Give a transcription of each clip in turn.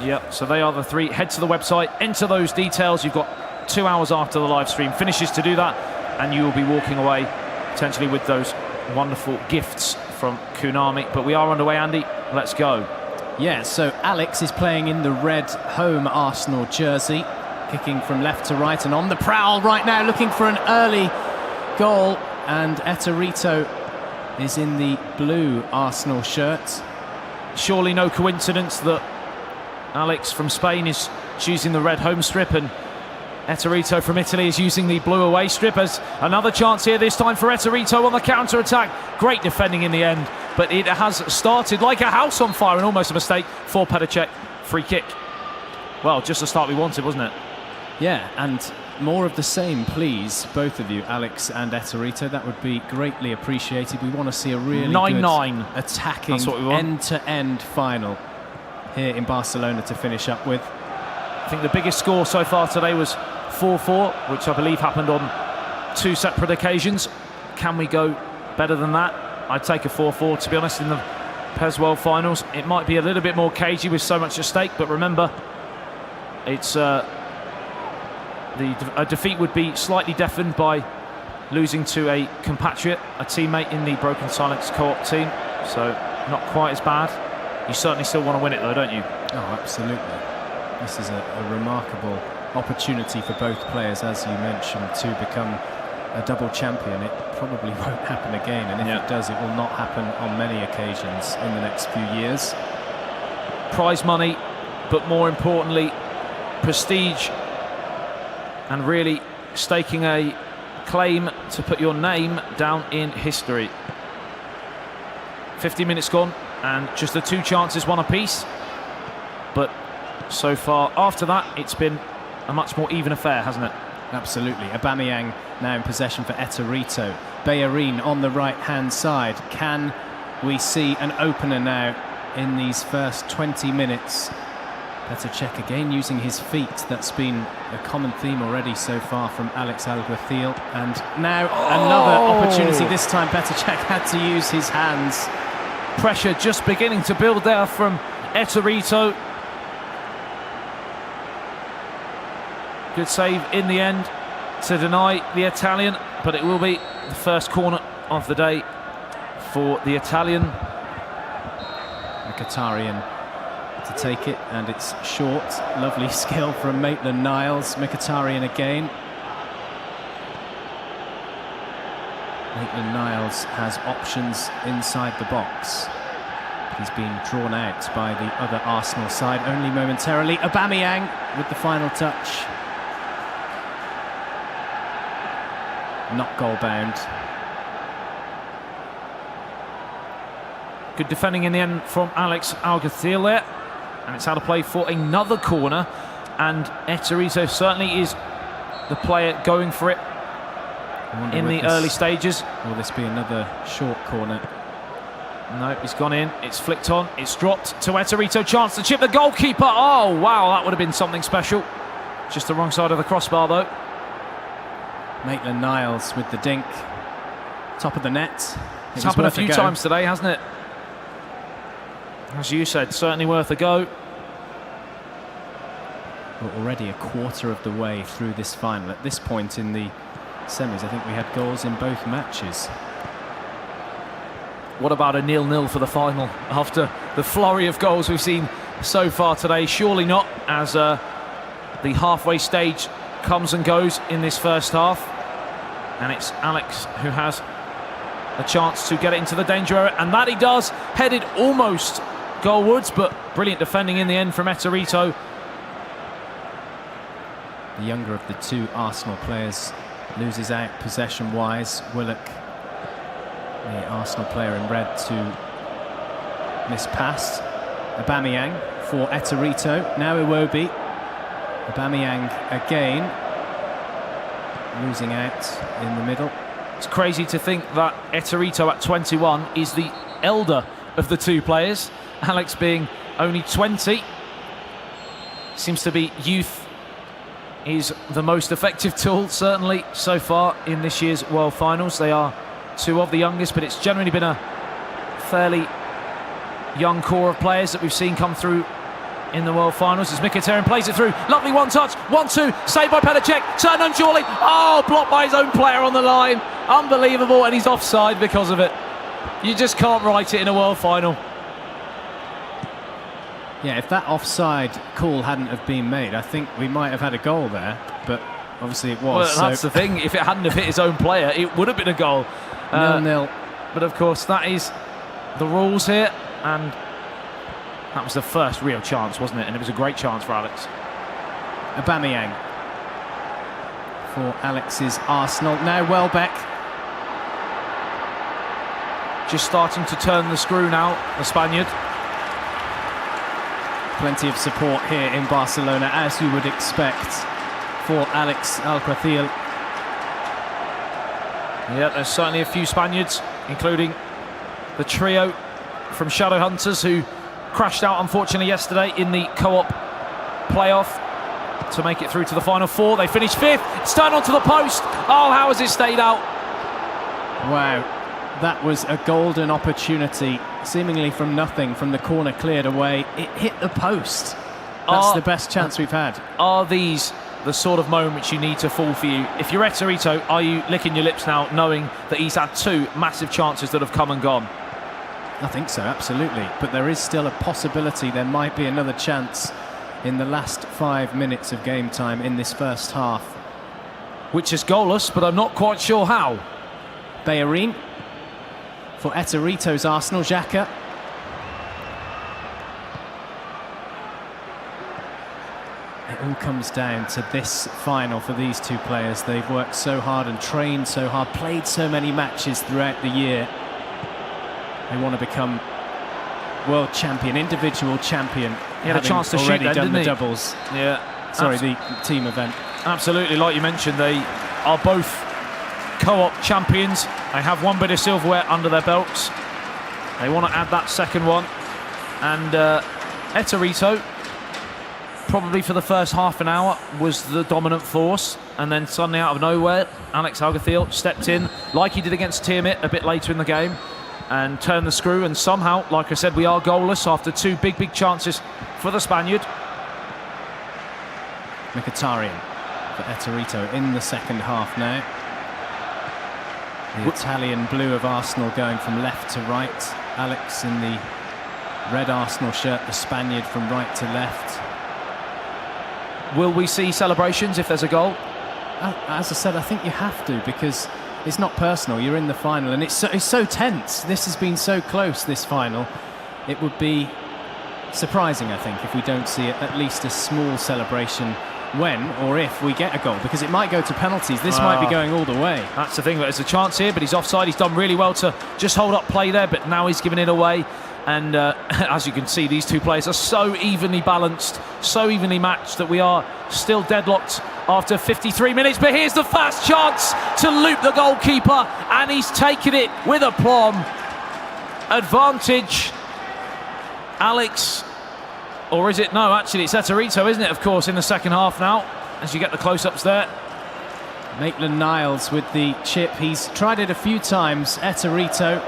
Yep, so they are the three. Head to the website, enter those details. You've got 2 hours after the live stream finishes to do that, and you will be walking away potentially with those wonderful gifts from Konami. But we are underway, Andy. Let's go. Yeah, so Alex is playing in the red home Arsenal jersey, kicking from left to right and on the prowl right now, looking for an early goal. And ETTORITO is in the blue Arsenal shirt. Surely no coincidence that Alex from Spain is choosing the red home strip and ETTORITO from Italy is using the blue away strip. As another chance here, this time for ETTORITO on the counter-attack. Great defending in the end, but it has started like a house on fire and almost a mistake for Pesleague. Free kick. Well, just the start we wanted, wasn't it? Yeah, and more of the same, please, both of you, Alex and ETTORITO. That would be greatly appreciated. We want to see a really 9-9 attacking end-to-end final here in Barcelona to finish up with. I think the biggest score so far today was 4-4, which I believe happened on 2 separate occasions. Can we go better than that? I'd take a 4-4, to be honest, in the Pesleague World Finals. It might be a little bit more cagey with so much at stake, but remember, it's a defeat would be slightly deafened by losing to a compatriot, a teammate in the Broken Silence co-op team, so not quite as bad. You certainly still want to win it though, don't you? Oh, absolutely. This is a remarkable opportunity for both players, as you mentioned, to become a double champion. It probably won't happen again, and if it does, it will not happen on many occasions in the next few years. Prize money, but more importantly, prestige, and really staking a claim to put your name down in history. 50 minutes gone, and just the 2 chances, 1 apiece. But so far, after that, it's been a much more even affair, hasn't it? Absolutely. Aubameyang now in possession for ETTORITO. Bellerin on the right-hand side. Can we see an opener now in these first 20 minutes? Pesleague again using his feet. That's been a common theme already so far from Alex ALGUACIL. And now another opportunity. This time Pesleague had to use his hands. Pressure just beginning to build there from ETTORITO. Good save in the end to deny the Italian, but it will be the first corner of the day for the Italian. Mkhitaryan to take it, and it's short. Lovely skill from Maitland-Niles. Mkhitaryan again. Maitland-Niles has options inside the box. He's being drawn out by the other Arsenal side only momentarily. Aubameyang with the final touch. Not goal bound. Good defending in the end from Alex ALGUACIL there. And it's out of play for another corner. And ETTORITO certainly is the player going for it in the early stages. Will this be another short corner? No, he's gone in. It's flicked on. It's dropped to ETTORITO. Chance to chip the goalkeeper. Oh, wow, that would have been something special. Just the wrong side of the crossbar, though. Maitland-Niles with the dink. Top of the net. It's happened a few times today, hasn't it? As you said, certainly worth a go. We're already a quarter of the way through this final. At this point in the semis, I think we had goals in both matches. What about a 0-0 for the final after the flurry of goals we've seen so far today? Surely not, as the halfway stage comes and goes in this first half. And it's Alex who has a chance to get it into the danger area, and that he does. Headed almost goalwards, but brilliant defending in the end from ETTORITO. The younger of the 2 Arsenal players loses out possession-wise. Willock, the Arsenal player in red, to miss pass. Aubameyang for ETTORITO. Now Iwobi. Aubameyang again, losing out in the middle. It's crazy to think that ETTORITO at 21 is the elder of the 2 players. Alex being only 20. Seems to be youth is the most effective tool, certainly, so far in this year's World Finals. They are 2 of the youngest, but it's generally been a fairly young core of players that we've seen come through in the World Finals as Mkhitaryan plays it through. Lovely one-touch, 1-2, saved by Pesleague, turn on surely. Oh, blocked by his own player on the line. Unbelievable, and he's offside because of it. You just can't write it in a World Final. Yeah, if that offside call hadn't have been made, I think we might have had a goal there, but obviously it was. Well, that's the thing. If it hadn't have hit his own player, it would have been a goal. 0-0. But of course, that is the rules here, and that was the first real chance, wasn't it? And it was a great chance for Alex. Aubameyang for Alex's Arsenal. Now Welbeck. Just starting to turn the screw now, the Spaniard. Plenty of support here in Barcelona, as you would expect, for Alex ALGUACIL. Yeah, there's certainly a few Spaniards, including the trio from Shadowhunters who crashed out, unfortunately, yesterday in the co-op playoff to make it through to the final four. They finished fifth. It's turned onto the post. Oh, how has it stayed out? Wow, that was a golden opportunity, seemingly from nothing, from the corner cleared away. It hit the post. That's the best chance we've had. Are these the sort of moments you need to fall for you? If you're ETTORITO, are you licking your lips now, knowing that he's had two massive chances that have come and gone? I think so, absolutely. But there is still a possibility there might be another chance in the last 5 minutes of game time in this first half. Which is goalless, but I'm not quite sure how. Bellerin for ETTORITO's Arsenal. Xhaka. It all comes down to this final for these two players. They've worked so hard and trained so hard, played so many matches throughout the year. They want to become world champion, individual champion. He had a chance to shoot then, done didn't the he? doubles. Yeah. Sorry, the team event. Absolutely, like you mentioned, they are both co-op champions. They have one bit of silverware under their belts. They want to add that second one. And ETTORITO, probably for the first half an hour, was the dominant force. And then suddenly out of nowhere, Alex ALGUACIL stepped in, like he did against Tiamat a bit later in the game, and turned the screw. And somehow, like I said, we are goalless after two big chances for the Spaniard. Mkhitaryan for ETTORITO in the second half now. The Italian blue of Arsenal going from left to right. Alex in the red Arsenal shirt, the Spaniard from right to left. Will we see celebrations if there's a goal? As I said, I think you have to, because it's not personal. You're in the final, and it's so tense. This has been so close, this final. It would be surprising, I think, if we don't see at least a small celebration when or if we get a goal, because it might go to penalties. This might be going all the way. That's the thing, there's a chance here, but he's offside. He's done really well to just hold up play there, but now he's giving it away. And as you can see, these two players are so evenly balanced, so evenly matched, that we are still deadlocked after 53 minutes. But here's the first chance to loop the goalkeeper, and he's taken it with aplomb. Advantage, Alex. Or is it? No, actually, it's ETTORITO, isn't it, of course, in the second half now, as you get the close-ups there. Maitland-Niles with the chip. He's tried it a few times, ETTORITO,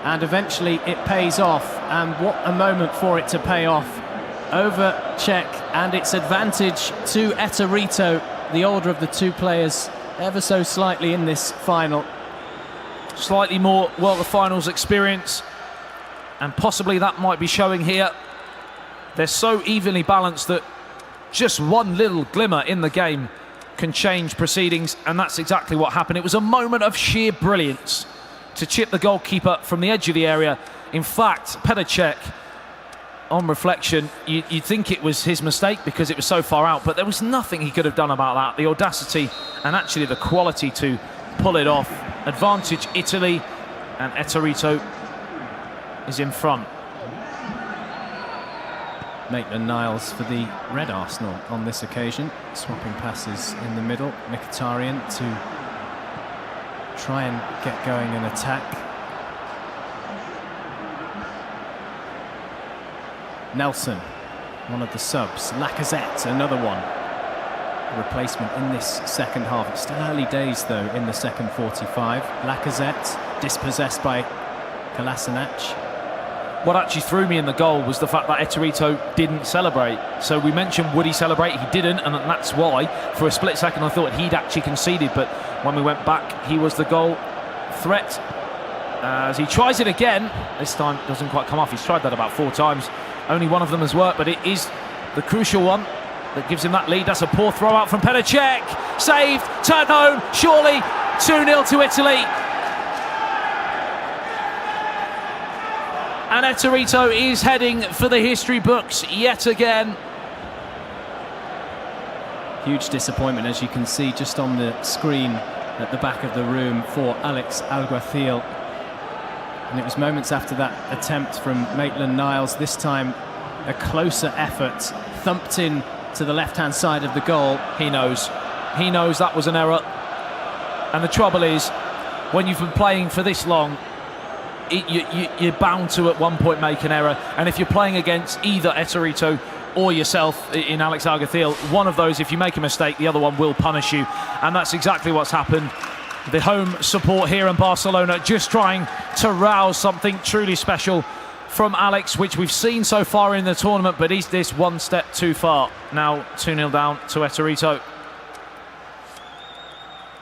and eventually it pays off. And what a moment for it to pay off. Over check, and it's advantage to ETTORITO, the older of the two players, ever so slightly in this final. Slightly more World Finals experience, and possibly that might be showing here. They're so evenly balanced that just one little glimmer in the game can change proceedings, and that's exactly what happened. It was a moment of sheer brilliance to chip the goalkeeper from the edge of the area. In fact, Pesleague, on reflection, you'd think it was his mistake because it was so far out, but there was nothing he could have done about that. The audacity and actually the quality to pull it off. Advantage Italy, and ETTORITO is in front. Maitland-Niles for the red Arsenal on this occasion, swapping passes in the middle. Mkhitaryan to try and get going an attack. Nelson, one of the subs. Lacazette, another one. Replacement in this second half. It's still early days, though, in the second 45. Lacazette, dispossessed by Kolasinac. what actually threw me in the goal was the fact that ETTORITO didn't celebrate. So we mentioned, would he celebrate? He didn't, and that's why for a split second I thought he'd actually conceded, but when we went back, he was the goal threat. As he tries it again, this time doesn't quite come off. He's tried that about 4 times. Only one of them has worked, but it is the crucial one that gives him that lead. That's a poor throw out from Pesleague. Saved, turned home, surely 2-0 to Italy. And ETTORITO is heading for the history books yet again. Huge disappointment, as you can see just on the screen at the back of the room, for Alex Alguacil. And it was moments after that attempt from Maitland-Niles, this time a closer effort, thumped in to the left-hand side of the goal. He knows that was an error. And the trouble is, when you've been playing for this long, you're bound to at one point make an error. And if you're playing against either ETTORITO or yourself in Alex Alguacil, one of those, if you make a mistake, the other one will punish you. And that's exactly what's happened. The home support here in Barcelona just trying to rouse something truly special from Alex, which we've seen so far in the tournament, but is this one step too far? Now 2-0 down to ETTORITO.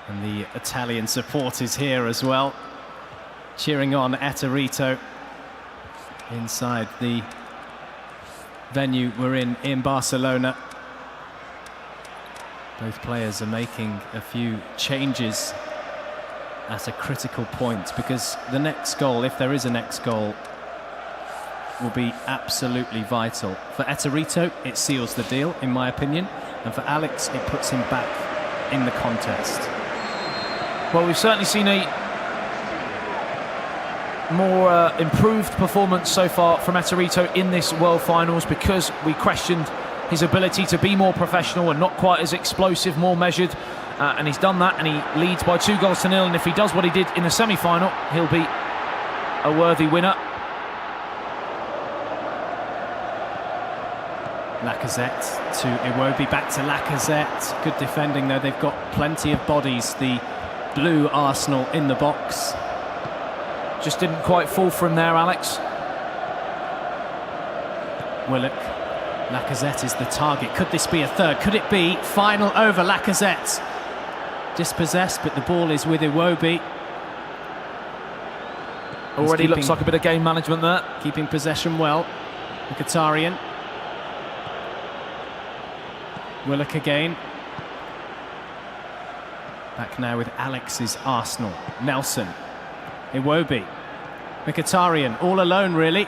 And the Italian support is here as well, cheering on ETTORITO inside the venue we're in Barcelona. Both players are making a few changes at a critical point, because the next goal, if there is a next goal, will be absolutely vital. For ETTORITO, it seals the deal, in my opinion, and for Alex, it puts him back in the contest. Well, we've certainly seen a more improved performance so far from ETTORITO in this World Finals, because we questioned his ability to be more professional and not quite as explosive, more measured, and he's done that, and he leads by 2-0, and if he does what he did in the semi-final, he'll be a worthy winner. Lacazette to Iwobi, back to Lacazette. Good defending though, they've got plenty of bodies, the blue Arsenal in the box. Just didn't quite fall for him there, Alex. Willock. Lacazette is the target. Could this be a third? Could it be final over? Lacazette dispossessed, but the ball is with Iwobi. Already looks like a bit of game management there. Keeping possession well. Mkhitaryan. Willock again. Back now with Alex's Arsenal. Nelson. Iwobi. Mkhitaryan all alone, really.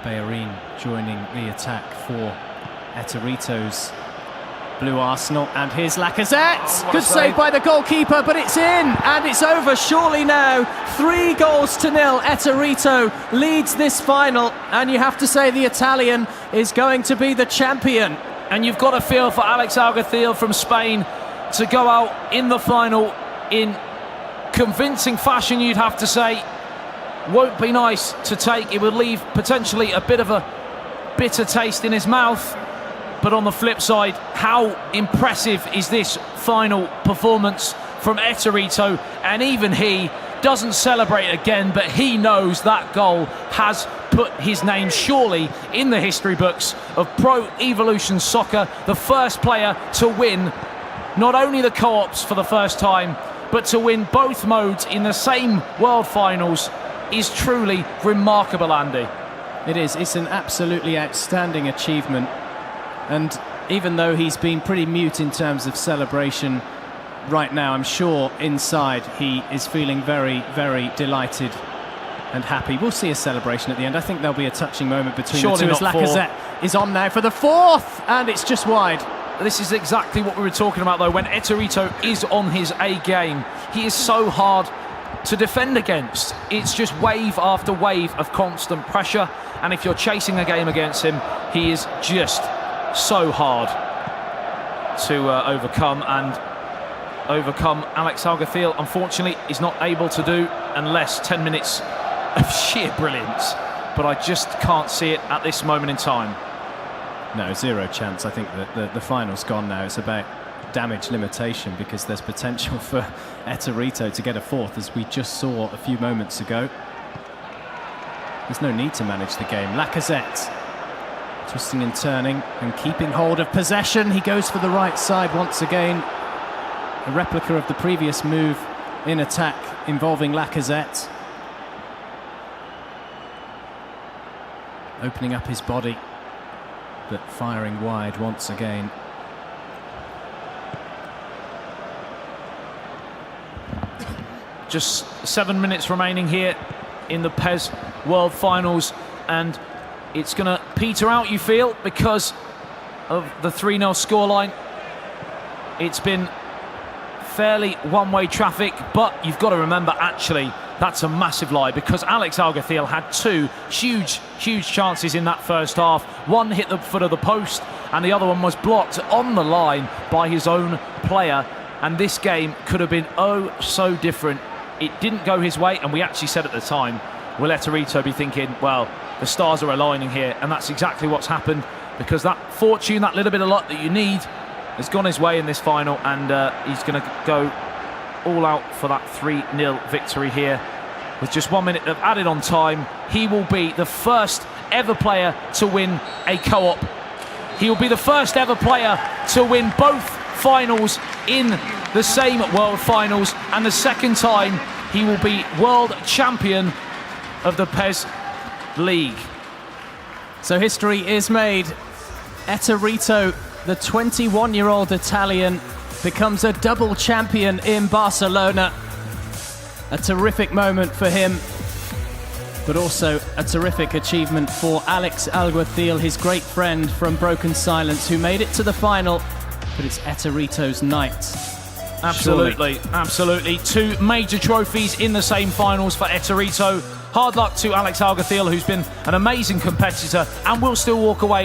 Bellerin joining the attack for ETTORITO's blue Arsenal, and here's Lacazette. Good save by the goalkeeper, but it's in, and it's over surely now. 3-0. ETTORITO leads this final, and you have to say the Italian is going to be the champion. And you've got to feel for Alex Alguacil from Spain to go out in the final in convincing fashion, you'd have to say. Won't be nice to take. It would leave potentially a bit of a bitter taste in his mouth. But on the flip side, how impressive is this final performance from ETTORITO? And even he doesn't celebrate again, but he knows that goal has put his name surely in the history books of Pro Evolution Soccer. The first player to win not only the co-ops for the first time, but to win both modes in the same World Finals is truly remarkable, Andy. It is. It's an absolutely outstanding achievement. And even though he's been pretty mute in terms of celebration right now, I'm sure inside he is feeling very, very delighted and happy. We'll see a celebration at the end. I think there'll be a touching moment between the two as Lacazette is on now for the fourth, and it's just wide. This is exactly what we were talking about, though. When ETTORITO is on his A game, he is so hard to defend against. It's just wave after wave of constant pressure, and if you're chasing a game against him, he is just so hard to overcome, and overcome Alex Alguacil, unfortunately, is not able to do unless 10 minutes of sheer brilliance, but I just can't see it at this moment in time. No, zero chance. I think that the final's gone now. It's about damage limitation, because there's potential for ETTORITO to get a fourth, as we just saw a few moments ago. There's no need to manage the game. Lacazette twisting and turning and keeping hold of possession. He goes for the right side once again. A replica of the previous move in attack involving Lacazette. Opening up his body, but firing wide once again. Just 7 minutes remaining here in the PES World Finals, and it's going to peter out, you feel, because of the 3-0 scoreline. It's been fairly one-way traffic, but you've got to remember, actually, that's a massive lie, because Alex ALGUACIL had two huge chances in that first half. One hit the foot of the post, and the other one was blocked on the line by his own player. And this game could have been oh so different. It didn't go his way, and we actually said at the time, will ETTORITO be thinking, well, the stars are aligning here? And that's exactly what's happened, because that fortune, that little bit of luck that you need, has gone his way in this final, and he's going to go all out for that 3-0 victory here. With just 1 minute of added on time, he will be the first ever player to win a co-op. He will be the first ever player to win both finals in the same World Finals, and the second time he will be world champion of the PES League. So history is made. ETTORITO, the 21-year-old Italian, becomes a double champion in Barcelona. A terrific moment for him, but also a terrific achievement for Alex ALGUACIL, his great friend from Broken Silence, who made it to the final. But it's ETTORITO's night. Absolutely, surely. Absolutely. Two major trophies in the same finals for ETTORITO. Hard luck to Alex ALGUACIL, who's been an amazing competitor and will still walk away